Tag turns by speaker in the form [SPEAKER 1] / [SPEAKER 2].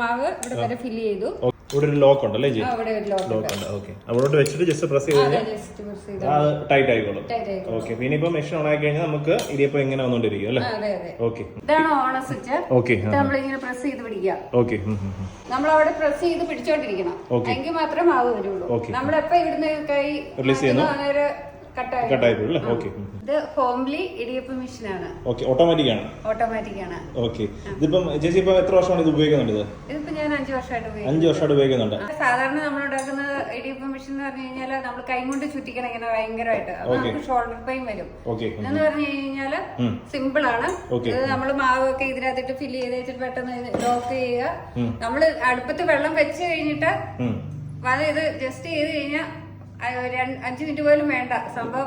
[SPEAKER 1] മാവ് ഇവിടെ വരെ ഫില്ല് ചെയ്തു.
[SPEAKER 2] ഇവിടെ ഒരു ലോക്ക് ഉണ്ടല്ലേ?
[SPEAKER 1] അവിടെ ഒരു ലോക്ക് ഉണ്ട്.
[SPEAKER 2] ഓക്കെ, അവിടോട്ട് വെച്ചിട്ട് ജസ്റ്റ് പ്രസ് ചെയ്ത് കഴിഞ്ഞാൽ അത് ടൈറ്റ് ആയിക്കോളും. ഓക്കെ, പിന്നെ ഇപ്പൊ മെഷീൻ ഓൺ ആയി കഴിഞ്ഞാൽ നമുക്ക് ഇടിയപ്പം എങ്ങനെ വന്നോണ്ടിരിക്കും അല്ലേ? ഓക്കെ,
[SPEAKER 1] ഇതാണ് ഓണ സ്വിച്ച്.
[SPEAKER 2] ഓക്കെ,
[SPEAKER 1] നമ്മളിങ്ങനെ പ്രസ് ചെയ്ത് പിടിക്കുക.
[SPEAKER 2] ഓക്കെ,
[SPEAKER 1] നമ്മളവിടെ പ്രസ് ചെയ്ത് പിടിച്ചോണ്ടിരിക്കണം, എങ്കിൽ മാത്രമേ മാവ് വരുള്ളൂ. നമ്മളെപ്പോ ഇവിടുന്ന് കൈ
[SPEAKER 2] റിലീസ് ചെയ്യുന്നു,
[SPEAKER 1] കട്ടായി പോയി. ഇത് ഹോംലി ഇടിയപ്പം മെഷീനാണ്.
[SPEAKER 2] ഓട്ടോമാറ്റിക് ആണ്. ഓക്കെ, ഇതിപ്പം ചേച്ചി ഇപ്പൊ എത്ര വർഷമാണ് ഇത് ഉപയോഗിക്കുന്നുണ്ട്?
[SPEAKER 1] ഇതിപ്പോ ഞാൻ 5 വർഷമായിട്ട്
[SPEAKER 2] 5 വർഷമായിട്ട് ഉപയോഗിക്കുന്നുണ്ട്.
[SPEAKER 1] സാധാരണ നമ്മൾ ഉണ്ടാക്കുന്ന ഇടിയപ്പം മെഷീൻ എന്ന് പറഞ്ഞു കഴിഞ്ഞാൽ നമ്മൾ കൈ കൊണ്ട് ചുറ്റിക്കണം ഇങ്ങനെ ഭയങ്കരമായിട്ട്, നമുക്ക് ഷോൾഡർ പെയിൻ വരും. എന്ന് പറഞ്ഞു കഴിഞ്ഞാല് സിമ്പിൾ ആണ്. ഇത് നമ്മൾ മാവൊക്കെ ഇതിനകത്തിട്ട് ഫില്ല് ചെയ്ത് വെച്ചിട്ട് പെട്ടെന്ന് ലോക്ക് ചെയ്യുക. നമ്മള് അടുപ്പത്ത് വെള്ളം വെച്ച് കഴിഞ്ഞിട്ട് ഇത് ജസ്റ്റ് ചെയ്ത് കഴിഞ്ഞാൽ 5 മിനിറ്റ് പോലും വേണ്ട, സംഭവം